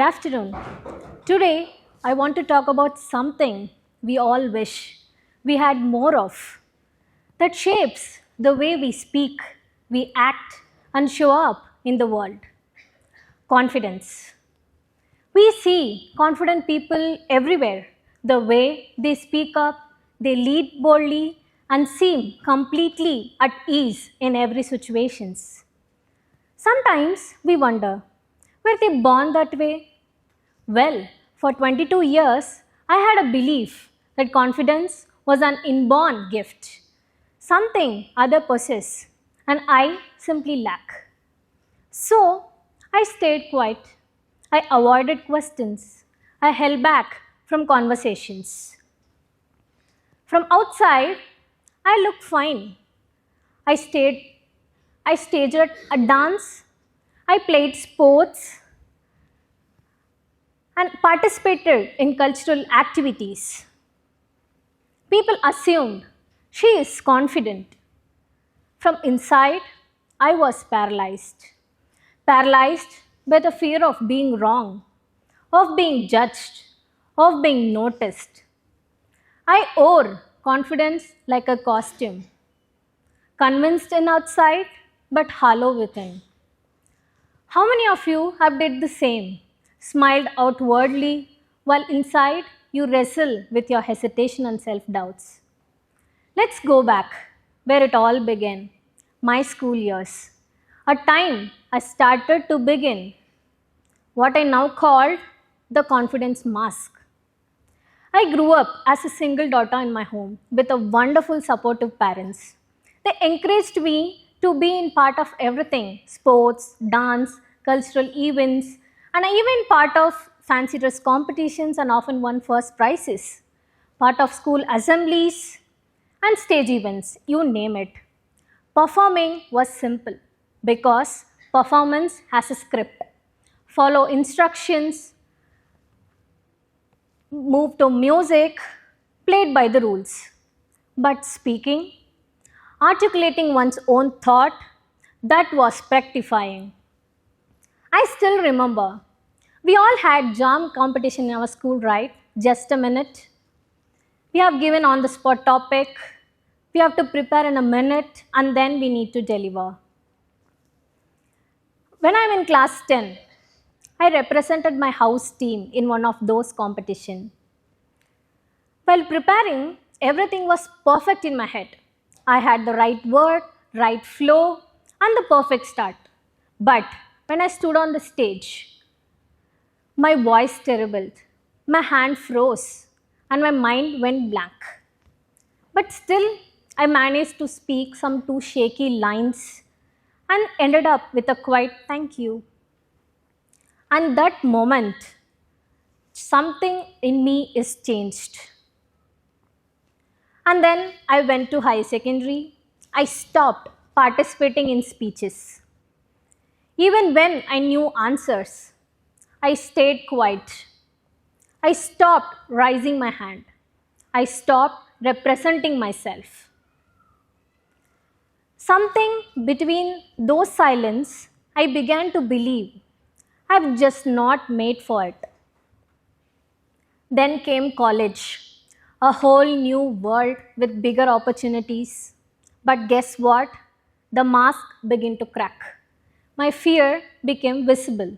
afternoon. Today, I want to talk about something we all wish we had more of that shapes the way we speak, we act, and show up in the world confidence. We see confident people everywhere. The way they speak up, they lead boldly, and seem completely at ease in every situations. Sometimes we wonder, were they born that way? Well, for 22 years, I had a belief that confidence was an inborn gift, something other possess, and I simply lack. So, I stayed quiet. I avoided questions. I held back from conversations. From outside, I looked fine. I stayed I staged a dance, I played sports, and participated in cultural activities. People assumed she is confident. From inside, I was paralyzed. Paralyzed by the fear of being wrong, of being judged, of being noticed. I wore confidence like a costume, convinced in outside but hollow within. How many of you have did the same? Smiled outwardly while inside you wrestle with your hesitation and self-doubts. Let's go back where it all began, my school years. A time I started to begin what I now call the confidence mask. I grew up as a single daughter in my home with a wonderful supportive parents. They encouraged me to be in part of everything, sports, dance, cultural events, and I even part of fancy dress competitions and often won first prizes, part of school assemblies and stage events, you name it. Performing was simple because performance has a script. Follow instructions, move to music, played by the rules. But speaking, articulating one's own thought, that was practifying. I still remember, we all had jam competition in our school, right? Just a minute. We have given on the spot topic, we have to prepare in a minute, and then we need to deliver. When I'm in class 10, I represented my house team in one of those competitions. While preparing, everything was perfect in my head. I had the right word, right flow, and the perfect start. But when I stood on the stage, my voice terribled, my hand froze, and my mind went blank. But still, I managed to speak some two shaky lines and ended up with a quiet thank you. And that moment, something in me is changed. And then I went to high secondary. I stopped participating in speeches. Even when I knew answers, I stayed quiet. I stopped raising my hand. I stopped representing myself. Something between those silence, I began to believe I've just not made for it. Then came college, a whole new world with bigger opportunities. But guess what? The mask began to crack. My fear became visible.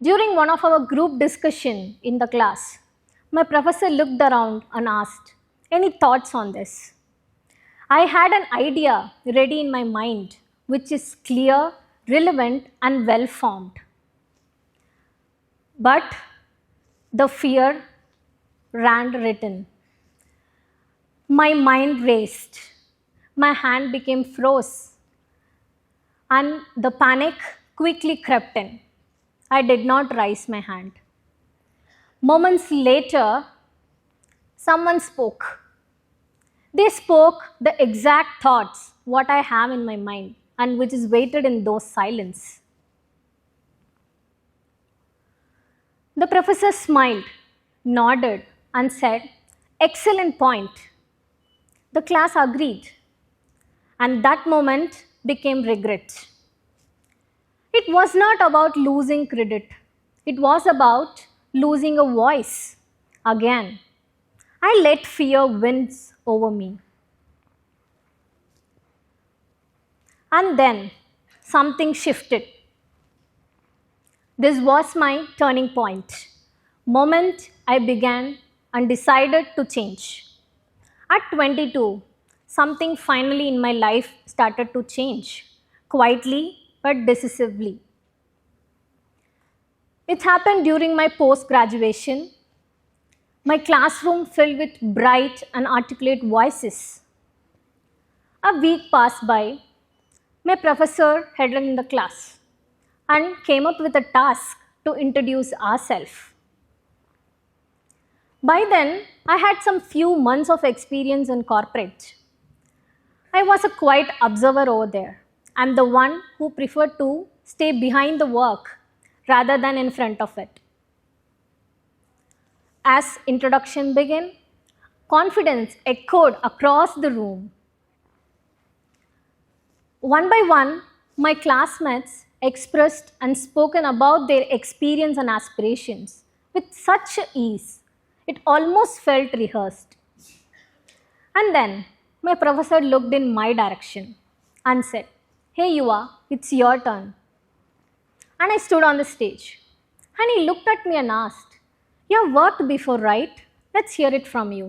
During one of our group discussion in the class, my professor looked around and asked, "Any thoughts on this?" I had an idea ready in my mind, which is clear, relevant, and well formed. But the fear ran written. My mind raced. My hand became froze, and the panic quickly crept in. I did not raise my hand. Moments later, someone spoke. They spoke the exact thoughts what I have in my mind and which is waited in those silence. The professor smiled, nodded, and said, "Excellent point." The class agreed, and that moment became regret. It was not about losing credit, It was about losing a voice again. I let fear win over me. And then something shifted. This was my turning point. Moment I began and decided to change. At 22, something finally in my life started to change, quietly but decisively. It happened during my post graduation. My classroom filled with bright and articulate voices. A week passed by. My professor headed in the class and came up with a task to introduce ourselves. By then, I had some few months of experience in corporate. I was a quiet observer over there. I'm the one who preferred to stay behind the work rather than in front of it. As introduction began, confidence echoed across the room. One by one, my classmates expressed and spoken about their experience and aspirations with such ease. It almost felt rehearsed. And then my professor looked in my direction and said, "Hey Yuva, it's your turn." And I stood on the stage. And he looked at me and asked, "You have worked before, right? Let's hear it from you."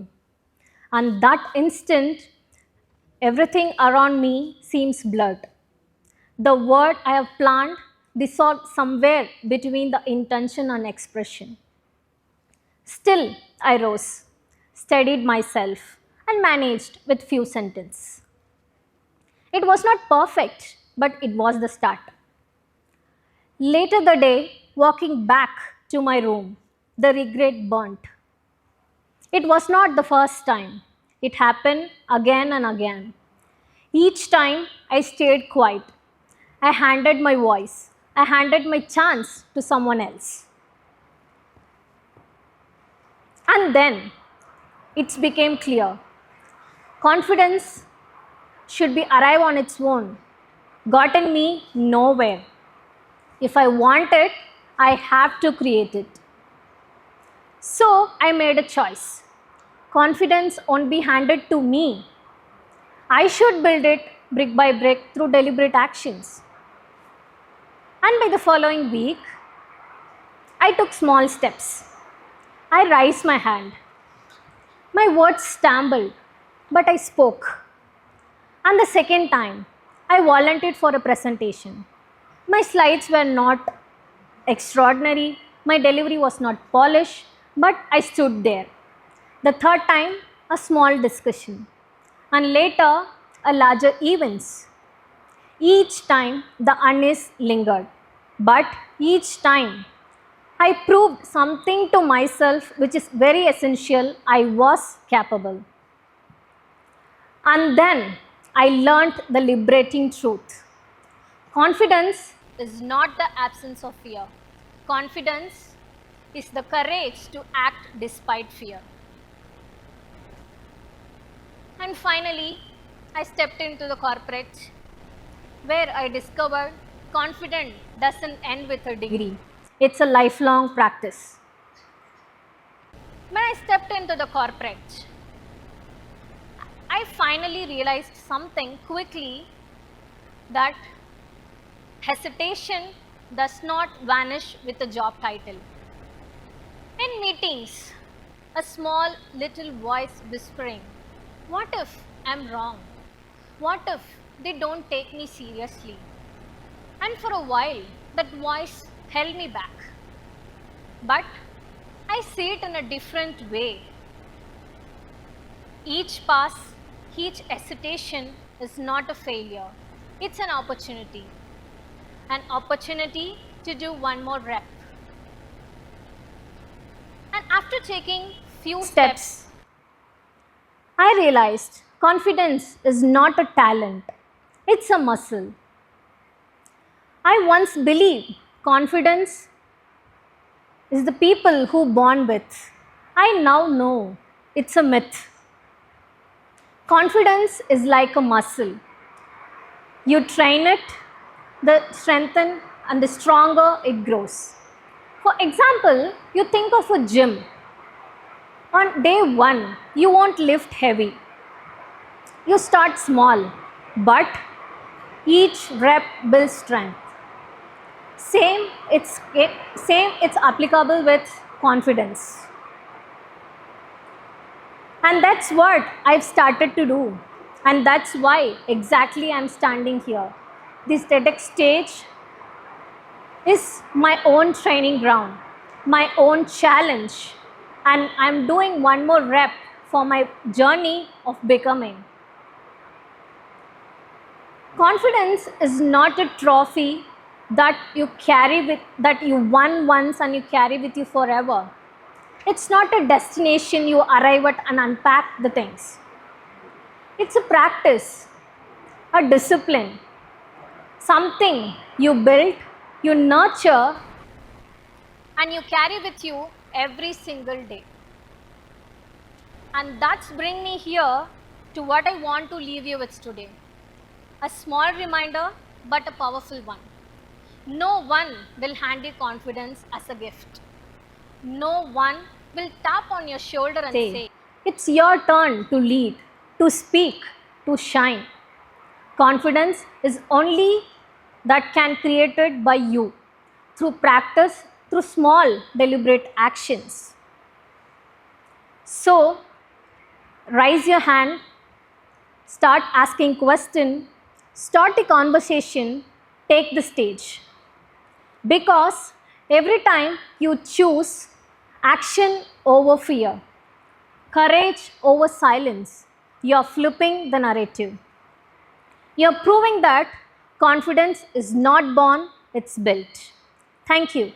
And that instant, everything around me seems blurred. The word I have planned dissolved somewhere between the intention and expression. Still, I rose, steadied myself, and managed with few sentences. It was not perfect, but it was the start. Later the day, walking back to my room, the regret burnt. It was not the first time. It happened again and again. Each time I stayed quiet. I handed my voice. I handed my chance to someone else. And then it became clear. Confidence should be arrive on its own. Gotten me nowhere. If I want it, I have to create it. So I made a choice. Confidence won't be handed to me. I should build it brick by brick through deliberate actions. And by the following week, I took small steps. I raised my hand. My words stumbled, but I spoke. And the second time, I volunteered for a presentation. My slides were not extraordinary, my delivery was not polished, but I stood there. The third time, a small discussion. And later, a larger events. Each time, the unease lingered. But each time, I proved something to myself which is very essential. I was capable. And then I learned the liberating truth. Confidence is not the absence of fear. Confidence is the courage to act despite fear. And finally, I stepped into the corporate where I discovered confidence doesn't end with a degree. It's a lifelong practice. When I stepped into the corporate, I finally realized something quickly, that hesitation does not vanish with a job title. In meetings, a small little voice whispering, "What if I'm wrong? What if they don't take me seriously?" And for a while, that voice held me back. But I see it in a different way. Each pass, each hesitation is not a failure. It's an opportunity. An opportunity to do one more rep. And after taking few steps, I realized confidence is not a talent, it's a muscle. I once believed confidence is the people who born with. I now know it's a myth. Confidence is like a muscle. You train it, the strengthen, and the stronger it grows. For example, you think of a gym. On day one, you won't lift heavy. You start small, but each rep builds strength. Same it's applicable with confidence. And that's what I've started to do. And that's why exactly I'm standing here. This TEDx stage is my own training ground, my own challenge. And I'm doing one more rep for my journey of becoming. Confidence is not a trophy that you won once and you carry with you forever. It's not a destination you arrive at and unpack the things. It's a practice, a discipline, something you build, you nurture, and you carry with you every single day. And that's bring me here to what I want to leave you with today. A small reminder, but a powerful one. No one will hand you confidence as a gift. No one will tap on your shoulder and say, it's your turn to lead, to speak, to shine. Confidence is only that can created by you through practice, through small deliberate actions. So, raise your hand, start asking question, start a conversation, take the stage. Because every time you choose action over fear, courage over silence, you're flipping the narrative. You're proving that confidence is not born, it's built. Thank you.